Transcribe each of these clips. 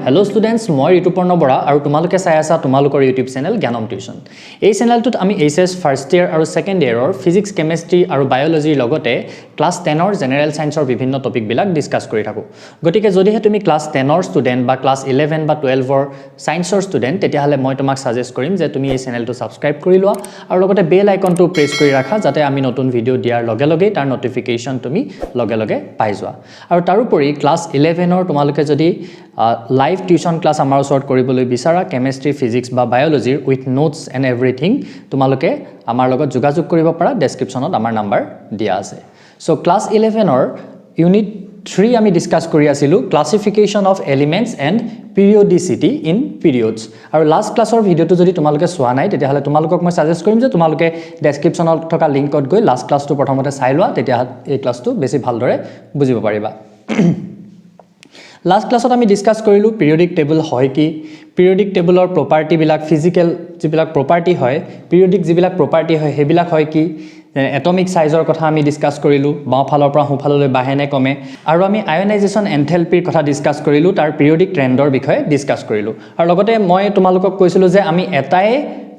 Hello students, মই ঋতুপৰ্ণ বৰা আৰু তোমালোকে চাই আছা তোমালোকৰ YouTube চেনেল জ্ঞানম টিউচন। এই চেনেলটোত আমি HS ফাৰ্ষ্ট ইয়াৰ আৰু সেকেন্ড ইয়াৰৰ ফিজিক্স, কেমিষ্ট্ৰি আৰু বায়োলজিৰ লগতে ক্লাস 10 ৰ জেনাৰেল সায়েন্সৰ বিভিন্ন টপিক বিলাক ডিসকাস কৰি থাকো। গতিকে যদিহে তুমি ক্লাস 10 ৰ ষ্টুডেন্ট বা ক্লাস 11 বা 12 ৰ সায়েন্সৰ ষ্টুডেন্ট তেতিয়াহলে মই তোমাক সাজেষ্ট কৰিম যে তুমি এই চেনেলটো সাবস্ক্ৰাইব কৰি লোৱা আৰু লগতে বেল আইকনটো প্ৰেছ কৰি ৰাখা যাতে আমি নতুন ভিডিও দিয়াৰ লগে লগে তাৰ নটিফিকেশন তুমি লগে লগে পাই যোৱা। আৰু তাৰোপৰি ক্লাস 11 ৰ তোমালোকে যদি লাইভ টিউশন ক্লাস আমাৰ ওচৰত কৰিবলৈ বিচাৰা কেমিষ্ট্ৰি, ফিজিক্স বা বায়োলজিৰ উইথ নোটস এণ্ড এভৰিথিং তোমালোকে আমাৰ লগত যোগাযোগ কৰিব পাৰা। ডেসক্ৰিপচনত আমাৰ নাম্বাৰ দিয়া আছে। সো ক্লাস 11 ৰ ইউনিট 3 আমি ডিসকাস কৰি আছিলো classification of elements and periodicity in periods. আৰু লাষ্ট ক্লাসৰ ভিডিওটো যদি তোমালোকে চোৱা নাই তেতিয়াহলে তোমালোকক মই সাজেষ্ট কৰিম যে তোমালোকে ডেসক্ৰিপচনত থকা লিংকত গৈ লাষ্ট ক্লাসটো প্ৰথমতে চাই লোৱা, তেতিয়া এই ক্লাসটো বেছি ভালদৰে বুজিব পাৰিবা। Last class আমি ডিসকাস কৰিলো periodic table হয় কি, periodic table ৰ property বিলাক, physical যিবিলাক property হয়, periodic যিবিলাক property হয় হেবিলাক হয় কি, atomic size ৰ কথা আমি ডিসকাস কৰিলো, বাওঁফালৰ পৰা সোঁফাললৈ বাঢ়ে নে কমে, আৰু আমি ionization enthalpy ৰ কথা ডিসকাস কৰিলো, তাৰ periodic trend ৰ বিষয়ে ডিসকাস কৰিলো। আৰু লগতে মই তোমালোকক কৈছিলো যে আমি এটাই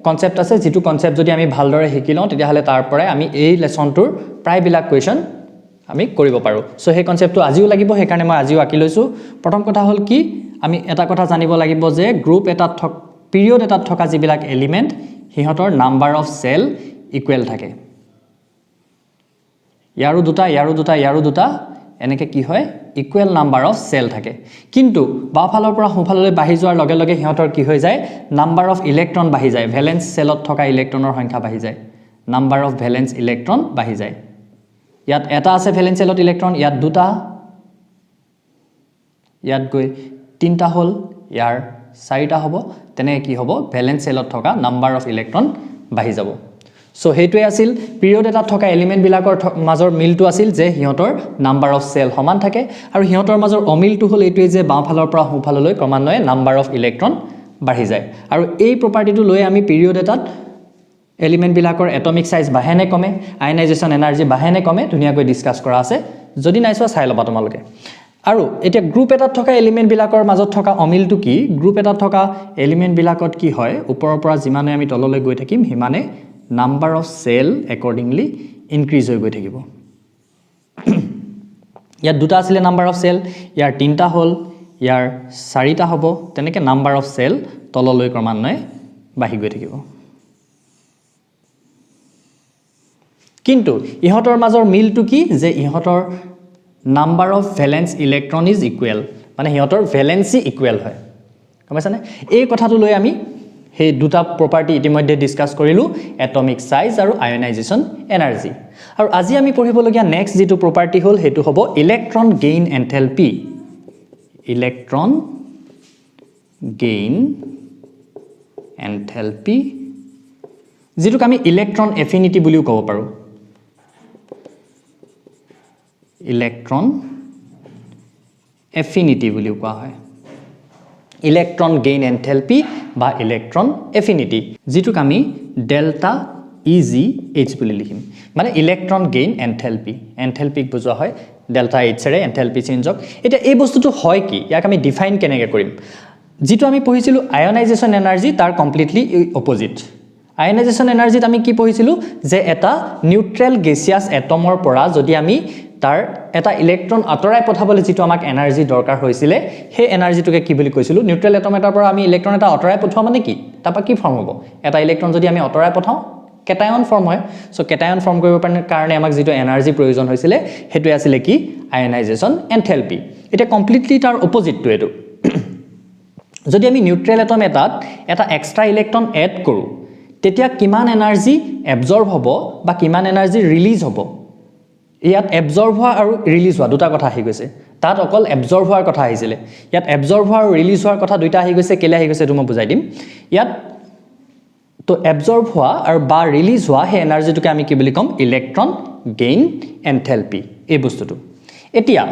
কনসেপ্ট আছে যেটো কনসেপ্ট যদি আমি ভালদৰে শিকি লওঁ তেতিয়াহলে তাৰ পৰাই আমি এই লেসনটোৰ প্ৰায় বিলাক কোৱেশ্চন আমি কৰিব পাৰো। সো সেই কনসেপ্টটো আজিও লাগিব, সেই কাৰণে মই আজিও আকি লৈছো। প্ৰথম কথা হল কি আমি এটা কথা জানিব লাগিব যে গ্ৰুপ এটাত পিৰিয়ড এটাত থকা যিবিলাক এলিমেন্ট হিহঁতৰ নাম্বাৰ অফ সেল ইকুৱেল থাকে। ইয়াৰো দুটা এনেকে কি হয় ইকুৱেল নাম্বাৰ অফ সেল থাকে। কিন্তু বাওঁফালৰ পৰা সোঁফাললৈ বাঢ়ি যোৱাৰ লগে লগে হিহঁতৰ কি হৈ যায় নাম্বাৰ অফ ইলেক্ট্ৰন বাঢ়ি যায়, ভ্যালেন্স সেলত থকা ইলেক্ট্ৰনৰ সংখ্যা বাঢ়ি যায়, নাম্বাৰ অফ ভ্যালেন্স ইলেক্ট্ৰন বাঢ়ি যায়। ইয়াত এটা আছে ভ্যালেন্স সেলত ইলেক্ট্ৰন, ইয়াত দুটা, ইয়াত গৈ তিনটা হল, ইয়াৰ চাৰিটা হ'ব, তেনে কি হ'ব ভ্যালেন্স সেলত থকা নাম্বাৰ অফ ইলেক্ট্ৰন বাঢ়ি যাব। সো হেতুৱে আছিল পিৰিয়ড এটাত থকা এলিমেন্ট বিলাকৰ মাজৰ মিলটো আছিল যে হিহঁতৰ নাম্বাৰ অফ সেল সমান থাকে, আৰু হিহঁতৰ মাজৰ অমিলটো হল এইটোৱে যে বাওঁফালৰ পৰা সোঁফাললৈ ক্ৰমান্বয়ে নাম্বাৰ অফ ইলেক্ট্ৰন বাঢ়ি যায়। আৰু এই প্ৰপাৰ্টিটো লৈ আমি পিৰিয়ড এটাত এলিমেন্ট বিলাকৰ এটমিক সাইজ বাঢ়ে নে কমে, আয়নাইজেশন এনাৰ্জি বাঢ়ে নে কমে ধুনীয়াকৈ ডিসকাস কৰা আছে, যদি নাই চোৱা চাই ল'বা তোমালোকে। আৰু এতিয়া গ্ৰুপ এটাত থকা এলিমেন্ট বিলাকৰ মাজত থকা অমিলটো কি, গ্ৰুপ এটাত থকা এলিমেন্ট বিলাকত কি হয় ওপৰৰ পৰা যিমানে আমি তললৈ গৈ থাকিম সিমানে number of cell accordingly increase হৈ গৈ থাকিব। ইয়াত দুটা আছিলে নাম্বাৰ অফ সেল, ইয়াৰ তিনটা হল, ইয়াৰ চাৰিটা হ'ব, তেনেকে নাম্বাৰ অফ সেল তললৈ ক্ৰমান্বয়ে বাঢ়ি গৈ থাকিব। কিন্তু ইহঁতৰ মাজৰ মিলটো কি যে ইহঁতৰ number of valence electron is equal, মানে ইহঁতৰ ভ্যালেন্সি ইকুৱেল হয়। গম পাইছানে? এই কথাটো লৈ আমি সেই দুটা প্ৰপাৰ্টি ইতিমধ্যে ডিসকাস কৰিলো, এটমিক সাইজ আৰু আয়নাইজেশন এনাৰ্জি। আৰু আজি আমি পঢ়িবলগীয়া নেক্সট যেটো প্ৰপাৰ্টি হল হেতু হ'ব ইলেক্ট্ৰন গেইন এন্থালপি। ইলেক্ট্ৰন গেইন এন্থালপি যেটোক আমি ইলেক্ট্ৰন এফিনিটি বুলিও ক'ব পাৰো। ইলেক্ট্ৰন এফিনিটি বুলিও কোৱা হয়, ইলেক্ট্ৰন গেইন এন্থালপি বা ইলেক্ট্ৰন এফিনিটি, যেটোক আমি ডেল্টা EGH বুলি লিখিম, মানে ইলেক্ট্ৰন গেইন এন্থালপি। এন্থালপিক বুজোৱা হয় ডেল্টা H ৰে এন্থালপি চেঞ্জক। এতিয়া এই বস্তুটো হয় কি, ইয়াক আমি ডিফাইন কেনেকৈ কৰিম। যেটো আমি পঢ়িছিলো আয়নাইজেশন এনাৰ্জি তাৰ কমপ্লিটলি অপোজিট। আয়নাইজেশন এনাৰ্জিত আমি কি পঢ়িছিলো যে এটা নিউট্ৰেল গেছিয়াছ এটমৰ পৰা যদি আমি তাৰ এটা ইলেক্ট্ৰন আঁতৰাই পঠাবলৈ যেটো আমাক এনাৰ্জি দৰকাৰ হৈছিলে সেই এনাৰ্জিটোকে কি বুলি কৈছিলো, নিউট্ৰেল এটম এটাৰ পৰা আমি ইলেক্ট্ৰন এটা আঁতৰাই পঠোৱা মানে কি, তাৰপৰা কি ফৰ্ম হ'ব, এটা ইলেক্ট্ৰন যদি আমি আঁতৰাই পঠাও কেটায়ন ফৰ্ম হয়। সো কেটায়ন ফৰ্ম কৰিব কাৰণে আমাক যেটো এনাৰ্জি প্ৰয়োজন হৈছিলে হেতুৱে আছিল কি আয়নাইজেশন এন্থালপি। এটা কমপ্লিটলি তাৰ অপোজিটটো এটো। যদি আমি নিউট্ৰেল এটম এটাত এটা এক্সট্ৰা ইলেক্ট্ৰন এড কৰো তেতিয়া কিমান এনাৰ্জি এবজৰ্ব হ'ব বা কিমান এনাৰ্জি ৰিলিজ হ'ব। ইয়াত এবজৰ্ব হোৱা আৰু ৰিলিজ হোৱা দুটা কথা আহি গৈছে, তাত অকল এবজৰ্ব হোৱাৰ কথা আহিছিলে, ইয়াত এবজৰ্ব হোৱা আৰু ৰিলিজ হোৱাৰ কথা দুটা আহি গৈছে। কেলে আহি গৈছে এইটো মই বুজাই দিম। ইয়াত তো এবজৰ্ব হোৱা আৰু বা ৰিলিজ হোৱা সেই এনাৰ্জিটোকে আমি কি বুলি ক'ম ইলেক্ট্ৰন গেইন এন্থালপি এই বস্তুটো। এতিয়া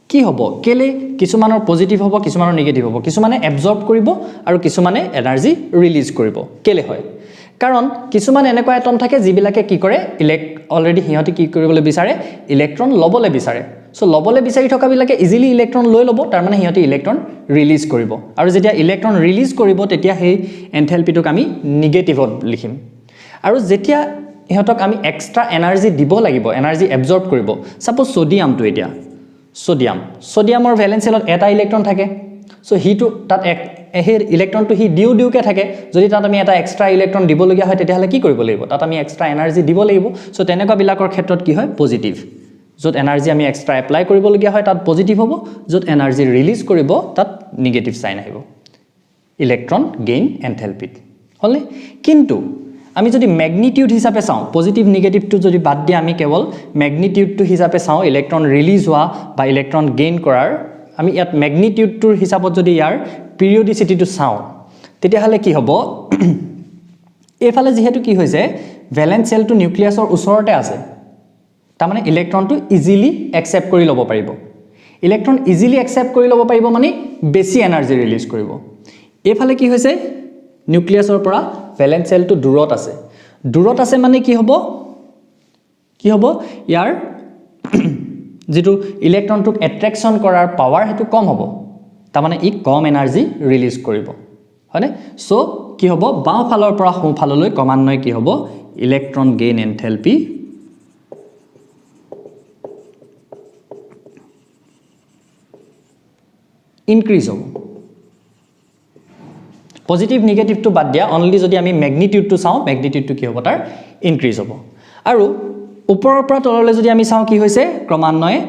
কি হ'ব, কেলে কিছুমানৰ পজিটিভ হ'ব কিছুমানৰ নিগেটিভ হ'ব, কিছুমানে এবজৰ্ব কৰিব আৰু কিছুমানে এনাৰ্জি ৰিলিজ কৰিব। কেলে হয়, কাৰণ কিছুমান এনেকুৱা এটম থাকে যিবিলাকে কি কৰে অলৰেডি হিহঁতি কি কৰিবলৈ বিচাৰে ইলেক্ট্ৰন ল'বলৈ বিচাৰে। সো লবলে বিচাৰি থকা বিলাকে ইজিলি ইলেক্ট্ৰন লৈ লব তাৰ মানে হিয়তি ইলেক্ট্ৰন ৰিলিজ কৰিব আৰু যেতিয়া ইলেক্ট্ৰন ৰিলিজ কৰিব তেতিয়া সেই এনথেলপিটোক আমি নিগেটিভত লিখিম আৰু যেতিয়া ইহতক আমি এক্সট্ৰা এনাৰ্জি দিব লাগিব এনাৰ্জি এবজৰ্ব কৰিব সাপোজ সোডিয়ামটো এতিয়া সোডিয়ামৰ ভ্যালেন্স শেলত এটা ইলেক্ট্ৰন থাকে সো হিটো তাত হে ইলেক্ট্ৰনটো হি দিউকে থাকে যদি তাত আমি এটা এক্সট্ৰা ইলেক্ট্ৰন দিব লগিয়া হয় তেতিয়া হলে কি কৰিব লাগিব তাত আমি এক্সট্ৰা এনাৰ্জি দিব লাগিব সো তেনেকুৱা বিলাকৰ ক্ষেত্ৰত কি হয় পজিটিভ যত এনাৰ্জি আমি এক্সট্ৰা এপ্লাই কৰিব লগিয়া হয় তাত পজিটিভ হ'ব যত এনাৰ্জি ৰিলিজ কৰিব তাত নিগেটিভ সাইন আহিব ইলেক্ট্ৰন গেইন এনথেলপিত হলে কিন্তু আমি যদি ম্যাগনিটিউড হিচাপে চাও পজিটিভ নেগেটিভ টু যদি বাদ দি আমি কেৱল ম্যাগনিটিউড টু হিচাপে চাও ইলেক্ট্ৰন ৰিলিজ হোৱা বা ইলেক্ট্ৰন গেইন কৰাৰ আমি ইয়াত ম্যাগনিটিউড টুৰ হিচাপত যদি ইয়াৰ পিৰিয়ডিসিটি টু চাও তেতিয়া হলে কি হ'ব এফালে যেহেতু কি হৈছে ভ্যালেন্স সেলটো নিউক্লিয়াছৰ ওচৰতে আছে তাৰ মানে ইলেক্ট্ৰনটো ইজিলি একসেপ্ট কৰি লব পাৰিব ইলেক্ট্ৰন ইজিলি একসেপ্ট কৰি লব পাৰিব মানে বেছি এনাৰ্জি ৰিলিজ কৰিব এফালে কি হৈছে নিউক্লিয়াছৰ পৰা ভ্যালেন্স সেলটো দূৰত আছে মানে কি হ'ব ইয়াৰ যেটো ইলেক্ট্ৰনটোক এট্ৰেকশন কৰাৰ পাৱাৰ হেতু কম হ'ব তাৰ মানে ই কম এনাৰ্জি ৰিলিজ কৰিব হয়নে সো কি হ'ব বাও ফালৰ পৰা সোঁ ফাললৈ ক্ৰমান্বয়ে কি হ'ব ইলেক্ট্ৰন গেইন এনথেলপি ইনক্ৰিজ হ'ব পজিটিভ নেগেটিভ টু বাদ দিয়া অনলি যদি আমি ম্যাগনিটিউড টু চাও ম্যাগনিটিউড টু কি হ'ব তাৰ ইনক্ৰিজ হ'ব আৰু ওপৰৰ পৰা তললৈ যদি আমি চাও কি হৈছে ক্ৰমান্বয়ে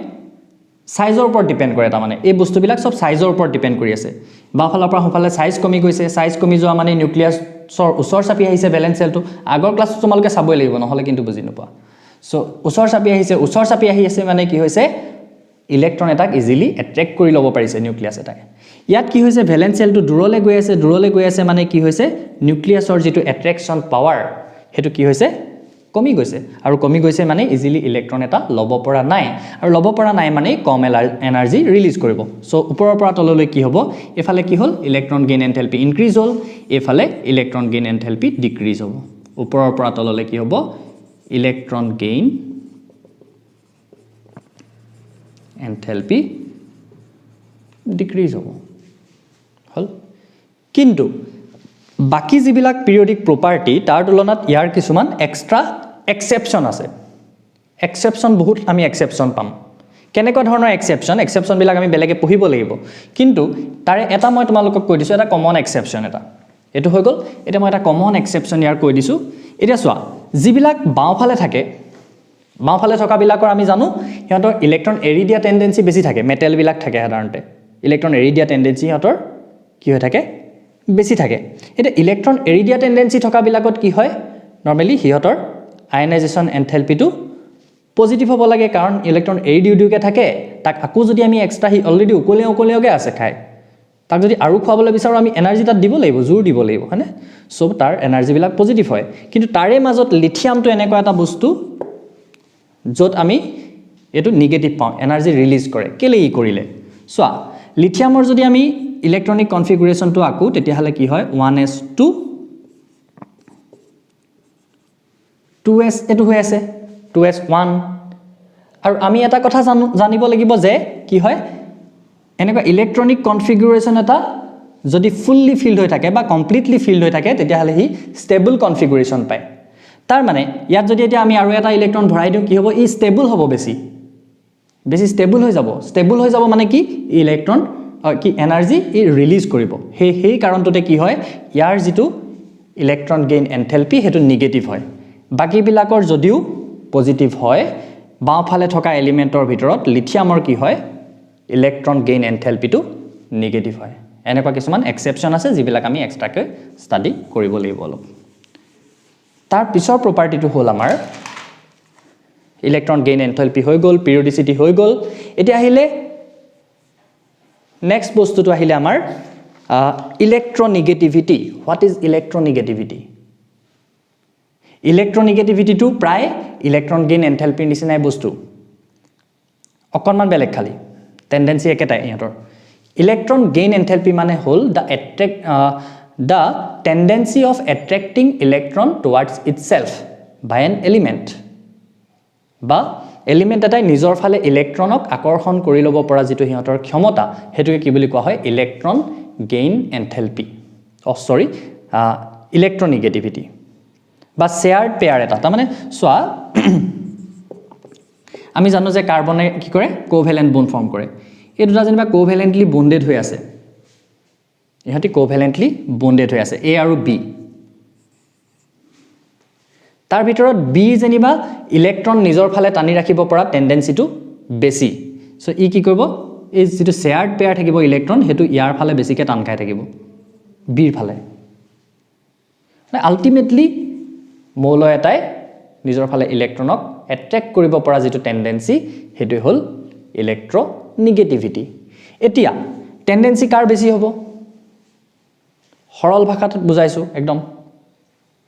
সাইজৰ ওপৰত ডিপেন্ড কৰে তাৰ মানে এই বস্তুবিলাক সব সাইজৰ ওপৰত ডিপেন্ড কৰি আছে বাফালৰ পৰা হুফালে সাইজ কমি গৈছে সাইজ কমি যোৱা মানে নিউক্লিয়াছৰ ওচৰ চাপি আহিছে ভ্যালেন্স সেলটো আগৰ ক্লাছত তোমালকে চাবই লাগিব নহলে কিন্তু বুজি নোপোৱা সো ওচৰ চাপি আহি আছে মানে কি হৈছে ইলেক্ট্ৰন এটাক ইজিলি এট্ৰেক্ট কৰি লব পাৰিছে নিউক্লিয়াছ এটাকে ইয়াত কি হৈছে ভ্যালেন্স সেলটো দূৰলৈ গৈ আছে মানে কি হৈছে নিউক্লিয়াছৰ যেটো এট্ৰেকশন পাৱাৰ হেতু কি হৈছে কমি গৈছে আৰু কমি গৈছে মানে ইজিলি ইলেক্ট্ৰন এটা লব পৰা নাই আৰু লব পৰা নাই মানে কম এনাৰ্জি ৰিলিজ কৰিব সো ওপৰৰ পৰা তললৈ কি হ'ব এফালে কি হ'ল ইলেক্ট্ৰন গেইন এনথেলপি ইনক্ৰিজ হ'ল এফালে ইলেক্ট্ৰন গেইন এনথেলপি ডিক্ৰিজ হ'ব ওপৰৰ পৰা তললৈ কি হ'ব ইলেক্ট্ৰন গেইন এনথেলপি ডিক্ৰিজ হ'ব হল কিন্তু বাকি যিবিলাক পিৰিয়ডিক প্ৰপাৰ্টি তাৰ তুলনাত ইয়াৰ কিছুমান এক্সট্ৰা এক্সেপশন আছে এক্সেপশন বহুত আমি এক্সেপশন পাম কেনেকুৱা ধৰণৰ এক্সেপশন বিলাক আমি বেলেগে পঢ়িব লাগিব কিন্তু তাৰে এটা মই তোমালোকক কৈ দিছো এটা কমন এক্সেপশন এটা এটো হৈ গল এটা মই এটা কমন এক্সেপশন ইয়াৰ কৈ দিছো এতিয়া চোৱা যিবিলাক বাওফালে থকা বিলাকৰ আমি জানো হিহঁতৰ ইলেক্ট্ৰন এৰি দিয়া টেন্ডেন্সি বেছি থাকে মেটেল বিলাক থাকে সাধাৰণতে ইলেক্ট্ৰন এৰি দিয়া টেন্ডেন্সি হিহঁতৰ কি হৈ থাকে বেছি থাকে এটা ইলেক্ট্ৰন এৰি দিয়া টেন্ডেন্সি থকা বিলাকত কি হয় নৰমালি হিহঁতৰ আয়নাইজেশন এনথেলপিটো পজিটিভ হ'ব লাগে কাৰণ ইলেক্ট্ৰন এৰি দিউকে থাকে তাক আকু যদি আমি এক্সট্ৰা হি অলৰেডি উকলিয়াকে আছে খায় তাক যদি আৰু খুৱাবলৈ বিচাৰো আমি এনাৰ্জি তাত দিব লাগিব জোৰ দিব লাগিব হয়নে সো তাৰ এনাৰ্জি বিলাক পজিটিভ হয় কিন্তু তাৰে মাজত লিথিয়ামটো এনেকুৱা এটা বস্তু যত আমি এটো নেগেটিভ পাওঁ এনাৰ্জি ৰিলিজ কৰে কেলে ই কৰিলে সোৱা লিথিয়ামৰ যদি আমি ইলেক্ট্ৰনিক কনফিগুৰেশনটো আকু তেতিয়া হলে কি হয় 1s2 2s এটো হৈ আছে 2s1 আৰু আমি এটা কথা জানিব লাগিব যে কি হয় এনেকুৱা ইলেক্ট্ৰনিক কনফিগুৰেশন এটা যদি ফুললি ফিল্ড হৈ থাকে বা কমপ্লিটলি ফিল্ড হৈ থাকে তেতিয়া হলে হি ষ্টেবল কনফিগুৰেশন পায় তাৰ মানে ইয়াত যদি এতিয়া আমি আৰু এটা ইলেক্ট্ৰন ভৰাই দিও কি হ'ব ই ষ্টেবল হ'ব বেছি ষ্টেবল হৈ যাব মানে কি ইলেক্ট্ৰন কি এনাৰ্জি ই ৰিলিজ কৰিব সেই কাৰণটোতে কি হয় ইয়াৰ যেটো ইলেক্ট্ৰন গেইন এনথেলপি হেতু নেগেটিভ হয় বাকি বিলাকৰ যদিও পজিটিভ হয় বাওফালে থকা এলিমেন্টৰ ভিতৰত লিথিয়ামৰ কি হয় ইলেক্ট্ৰন গেইন এনথেলপিটো নেগেটিভ হয় এনেকুৱা কিছুমান এক্সেপশন আছে যিবিলাক আমি এক্সট্ৰাকে ষ্টাডি কৰিব লাগিব অলপ তাৰ পিছৰ প্ৰপাৰ্টিটো হ'ল আমাৰ ইলেক্ট্ৰন গেইন এনথেলপি হৈ গল পিৰিয়ডিসিটি হৈ গল এতিয়া আহিলে নেক্সট বস্তুটো আহিলে আমাৰ ইলেক্ট্ৰনেগেটিভিটি হোৱাট ইজ ইলেক্ট্ৰনেগেটিভিটি ইলেক্ট্ৰনেগেটিভিটিটো প্ৰায় ইলেক্ট্ৰন গেইন এনথেলপিৰ নিচিনাই বস্তু অকনমান বেলেগ খালি টেন্ডেন্সি একেটাই ইহঁতৰ ইলেক্ট্ৰন গেইন এনথেলপি মানে হ'ল the tendency of attracting electron towards itself by an element বা এলিমেন্ট এটাই নিজৰ ফালে ইলেক্ট্ৰনক আকৰ্ষণ কৰি ল'ব পৰা যেটো হিহঁতৰ ক্ষমতা হেতুকে কি বুলি কোৱা হয় ইলেক্ট্ৰন গেইন এন্থালপি সৰি ইলেক্ট্ৰনেগেটিভিটি বা শেয়াৰ্ড পেয়াৰ এটা তাৰ মানে সোৱা আমি জানো যে কাৰ্বনে কি কৰে কোভ্যালেন্ট বন্ড ফৰ্ম কৰে এই দুটা যেনিবা কোভ্যালেন্টলি বন্ডেড হৈ আছে ইহঁতি কোভ্যালেন্টলি বন্ডেড হৈ আছে A আৰু B তাৰ ভিতৰত B যেনিবা ইলেক্ট্ৰন নিজৰ ফালে টানি ৰাখিব পৰা টেন্ডেন্সিটো বেছি সো ই কি কৰিব এই যেটো শেয়াৰ্ড পেয়াৰ থাকিব ইলেক্ট্ৰন হেতু ইয়াৰ ফালে বেছিকে টান খাই থাকিব B ৰ ফালে মানে আলটিমেটলি মৌল এটাই নিজৰ ফালে ইলেক্ট্ৰনক এট্ৰেক্ট কৰিব পৰা যেটো টেন্ডেন্সি হেতু হল ইলেক্ট্ৰনেগেটিভিটি এতিয়া টেন্ডেন্সি কাৰ বেছি হ'ব সৰল ভাষাত বুজাইছো একদম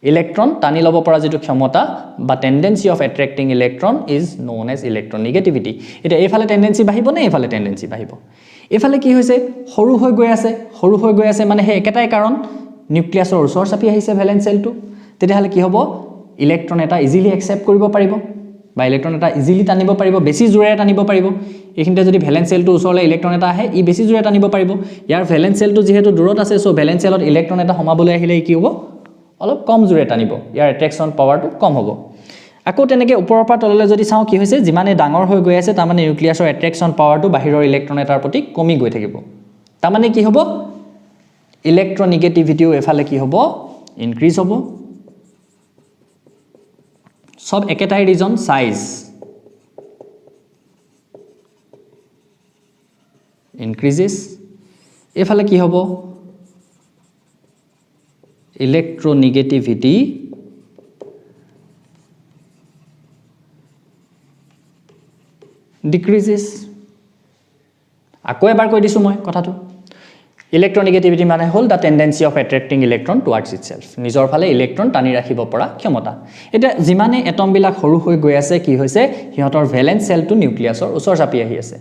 ইলেক্ট্ৰন টানি ল'ব পৰা যেটো ক্ষমতা বা tendency of attracting electron is known as electronegativity এটা এফালে টেন্ডেন্সি বাঢ়িব নে এফালে টেন্ডেন্সি বাঢ়িব এফালে কি হৈছে সৰু হৈ গৈ আছে মানে হে একেটাই কাৰণ নিউক্লিয়াছৰ ওচৰ চাপি আহিছে ভ্যালেন্স সেলটো তেতিয়াহলে কি হ'ব ইলেক্ট্ৰন এটা ইজিলি একসেপ্ট কৰিব পাৰিব বা ইলেক্ট্ৰন এটা ইজিলি টানিব পাৰিব বেছি জোৰেৰে টানিব পাৰিব এইখিনতে যদি ভ্যালেন্স সেলটো ওচৰলৈ ইলেক্ট্ৰন এটা আহে ই বেছি জোৰেৰে টানিব পাৰিব ইয়াৰ ভ্যালেন্স সেলটো যেহেতু দূৰত আছে সো ভ্যালেন্স সেলত ইলেক্ট্ৰন এটা সমাবলৈ আহিলে কি হ'ব অলপ কম জোৰে টানিব ইয়াৰ এট্ৰেকশন পাৱাৰটো কম হ'ব আকৌ তেনেকে ওপৰৰ পৰা তললৈ যদি চাও কি হৈছে যিমানে ডাঙৰ হৈ গৈ আছে তাৰ মানে নিউক্লিয়াছৰ এট্ৰেকশন পাৱাৰটো বাহিৰৰ ইলেক্ট্ৰন এটাৰ প্ৰতি কমি গৈ থাকিব তাৰ মানে কি হ'ব ইলেক্ট্ৰনেগেটিভিটিও এফালে কি হ'ব ইনক্ৰিজ হ'ব সব একেটাই ৰিজন সাইজ ইনক্ৰিজেস এফালে কি হ'ব ইলেক্ট্ৰনেগেটিভিটি ডিক্ৰিজেস আকৌ এবাৰ কৈ দিছো মই কথাটো ইলেক্ট্ৰনেগেটিভিটি মানে হল the tendency of attracting electron towards itself নিজৰ ফালে ইলেক্ট্ৰন টানি ৰাখিব পৰা ক্ষমতা এটা যিমানে এটম বিলাক সৰু হৈ গৈ আছে কি হৈছে হিহঁতৰ ভ্যালেন্স সেলটো নিউক্লিয়াছৰ ওচৰ চাপি আহি আছে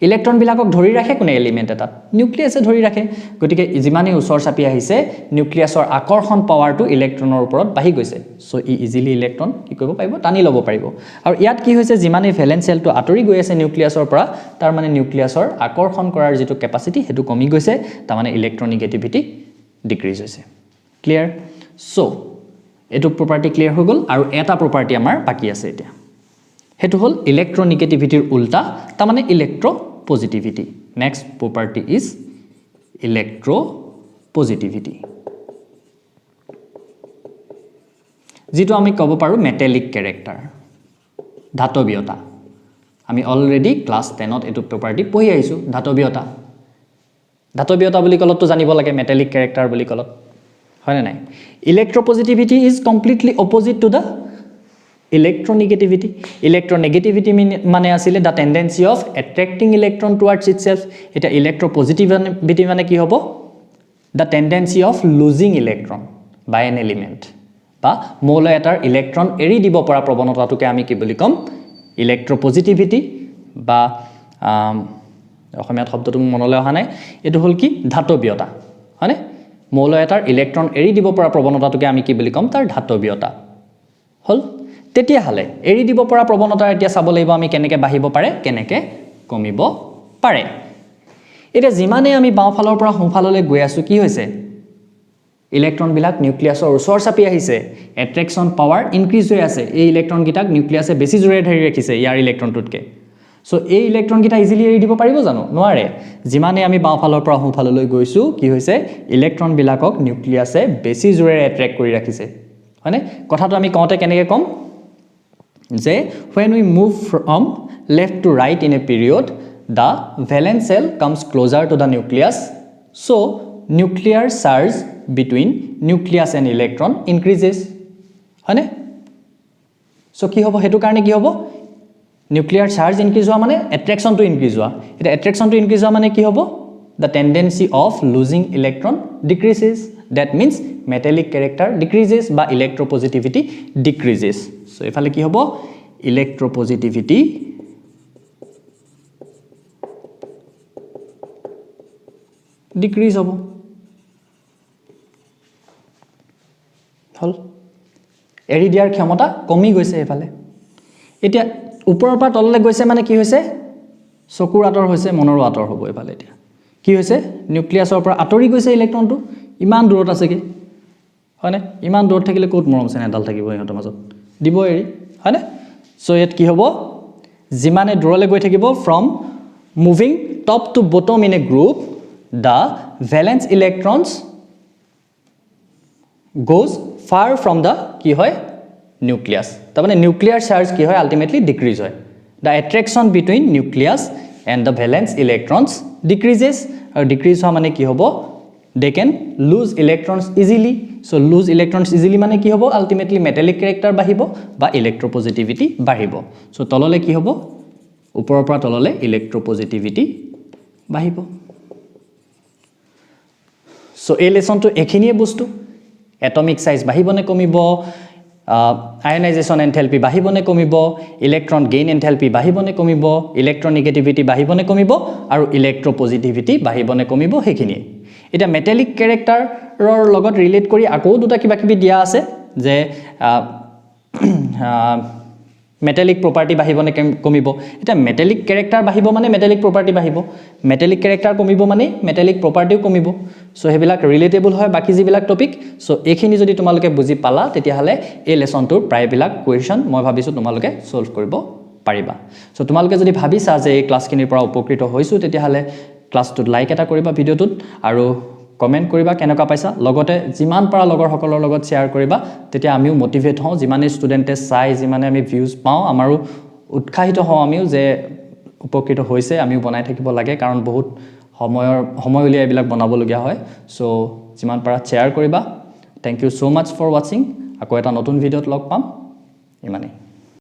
ইলেক্ট্ৰন বিলাকক ধৰি ৰাখে কোনে এলিমেন্ট এটা নিউক্লিয়াছে ধৰি ৰাখে গতিকে যিমানে ওচৰ চাপি আহিছে নিউক্লিয়াছৰ আকৰ্ষণ পাৱাৰটো ইলেক্ট্ৰনৰ ওপৰত বাঢ়ি গৈছে সো ই ইজিলি ইলেক্ট্ৰন কি কৰিব পাৰিব টানি ল'ব পাৰিব আৰু ইয়াত কি হৈছে যিমানে ভ্যালেন্স সেলটো আতৰি গৈ আছে নিউক্লিয়াছৰ পৰা তাৰ মানে নিউক্লিয়াছৰ আকৰ্ষণ কৰাৰ যেটো কেপাসিটি হেতু কমি গৈছে তাৰ মানে ইলেক্ট্ৰনেগেটিভিটি ডিক্ৰিজ হৈছে ক্লিয়াৰ সো এটো প্ৰপাৰ্টি ক্লিয়াৰ হৈ গল আৰু এটা প্ৰপাৰ্টি আমাৰ বাকি আছে এতিয়া হেতু হল ইলেক্ট্ৰনেগেটিভিটিৰ উল্টা তাৰ মানে ইলেক্ট্ৰপজিটিভিটি নেক্সট প্ৰপাৰ্টি ইজ ইলেক্ট্ৰপজিটিভিটি যেটো আমি কব পাৰো মেটালিক ক্যাৰেক্টাৰ ধাতৱীয়তা আমি অলৰেডি ক্লাস 10 ত এটো প্ৰপাৰ্টি পঢ়ি আহিছো ধাতৱীয়তা বুলি কলত তো জানিব লাগে মেটালিক ক্যাৰেক্টাৰ বুলি কলত হয় না নাই electropositivity is completely opposite to the electronegativity মানে আসলে the tendency of attracting electron towards itself এটা ইলেক্ট্ৰপজিটিভিটি মানে কি হ'ব the tendency of losing electron by an element বা মৌল এটাৰ ইলেক্ট্ৰন এৰি দিব পৰা প্ৰৱণতাটোকে আমি কি বুলি কম ইলেক্ট্ৰপজিটিভিটি বা অসমীয়া শব্দটো মনলৈ অহা নাই এটো হল কি ধাতৱীয়তা হয়নে মৌল এটাৰ ইলেক্ট্ৰন এৰি দিব পৰা প্ৰৱণতাটোকে আমি কি বুলি কম তাৰ ধাতৱীয়তা হল তেতিয়া হলে এৰি দিব পৰা প্ৰৱণতা এতিয়া চাব লাগিব আমি কেনেকে বাঢ়িব পাৰে কেনেকে কমিব পাৰে এটা যিমানে আমি বাওফালৰ পৰা সোঁফাললৈ গৈ আছো কি হৈছে ইলেক্ট্ৰন বিলাক নিউক্লিয়াছৰ ওচৰ চাপি আহিছে এট্ৰেকশন পাৱাৰ ইনক্ৰিজ হৈ আছে এই ইলেক্ট্ৰন গিটাক নিউক্লিয়াছে বেছি জোৰে ধৰি ৰাখিছে ইয়াৰ ইলেক্ট্ৰনটোতকে সো এই ইলেক্ট্ৰন গিটা ইজিলি এৰি দিব পাৰিব জানো নোৱাৰে যিমানে আমি বাওফালৰ পৰা সোঁফাললৈ গৈছো কি হৈছে ইলেক্ট্ৰন বিলাকক নিউক্লিয়াছে বেছি জোৰে এট্ৰেক্ট কৰি ৰাখিছে হয়নে কথাটো আমি কওঁতে কেনেকে কম যে when we move from left to right in a period the valence cell comes closer to the nucleus so nuclear charge between nucleus and electron increases হয়নে সো কি হ'ব হেতু কাৰণে কি হ'ব নিউক্লিয়াৰ চাৰ্জ ইনক্ৰিজ হোৱা মানে এট্ৰেকশন টু ইনক্ৰিজ হোৱা এটা এট্ৰেকশন টু ইনক্ৰিজ হোৱা মানে কি হ'ব the tendency of losing electron decreases that means metallic character decreases বা electropositivity decreases so এফালে কি হ'ব electropositivity decrease হ'ব হল এৰি দিয়াৰ ক্ষমতা কমি গৈছে এফালে এতিয়া ওপৰৰ পৰা তললৈ গৈছে মানে কি হৈছে চকুৰ আঁতৰ হৈছে মনৰো আঁতৰ হ'ব এফালে এতিয়া কি হৈছে নিউক্লিয়াছৰ পৰা আঁতৰি গৈছে ইলেক্ট্ৰনটো ইমান দূৰত আছেগে হয়নে ইমান দূৰত থাকিলে ক'ত মৰম চেনেহ এডাল থাকিব ইহঁতৰ মাজত দিব এৰি হয়নে সো ইয়াত কি হ'ব যিমানে দূৰলৈ গৈ থাকিব from moving top to bottom in a group the valence electrons goes far from the কি হয় nucleus তাৰ মানে nuclear charge কি হয় ultimately decrease হয় the attraction between nucleus and the valence electrons decreases আৰু decrease হোৱা মানে কি হ'ব they can lose electrons easily so lose electrons easily মানে কি হ'ব ultimately metallic character বাঢ়িব বা electropositivity বাঢ়িব so তললৈ কি হ'ব ওপৰৰ পৰা তললৈ electropositivity বাঢ়িব So এই লেসনটো এখিনিয়ে বস্তু এটমিক সাইজ বাঢ়িবনে কমিব আয়নাইজেশন এনথেলপি বাঢ়িবনে কমিব ইলেক্ট্ৰন গেইন এনথেলপি বাঢ়িবনে কমিব ইলেক্ট্ৰনিগেটিভিটি বাঢ়িবনে কমিব আৰু ইলেক্ট্ৰোপজিটিভিটি বাঢ়িবনে কমিব হেখিনিয়ে এটা মেটালিক ক্যাৰেক্টাৰৰ লগত ৰিলেট কৰি আকৌ দুটা কিবা কিবি দিয়া আছে যে মেটালিক প্ৰপাৰ্টি বাঢ়িবনে কমিব এটা মেটালিক ক্যাৰেক্টাৰ বাঢ়িব মানে মেটালিক প্ৰপাৰ্টি বাঢ়িব মেটালিক ক্যাৰেক্টাৰ কমিব মানে মেটালিক প্ৰপাৰ্টিও কমিব সো হেবিলাক ৰিলেটেবল হয় বাকি যিবিলাক টপিক সো এখিনি যদি তোমালোকে বুজি পালা তেতিয়া হলে এই লেসনটোৰ প্ৰায়বিলাক কোৱেশ্চন মই ভাবিছো তোমালোকে সলভ কৰিব পাৰিবা সো তোমালোকে যদি ভাবিছা যে এই ক্লাছখিনিৰ পৰা উপকৃত হৈছো তেতিয়া হলে ক্লাছটোত লাইক এটা কৰিবা ভিডিওটোত আৰু কমেন্ট কৰিবা কেনেকা পাইছা লগতে যিমান পাৰা লগৰ সকলৰ লগত শেয়াৰ কৰিবা তেতিয়া আমিও মোটিভেট হওঁ যিমানে ষ্টুডেন্টে চাই যিমানে আমি ভিউজ পাওঁ আমাৰো উৎসাহিত হওঁ আমিও যে উপকৃত হৈছে আমিও বনাই থাকিব লাগে কাৰণ বহুত সময় উলিয়াই এইবিলাক বনাব লগিয়া হয় সো যিমান পাৰা শেয়াৰ কৰিবা thank you so much for watching আকৌ এটা নতুন ভিডিওত লগ পাম ইমানেই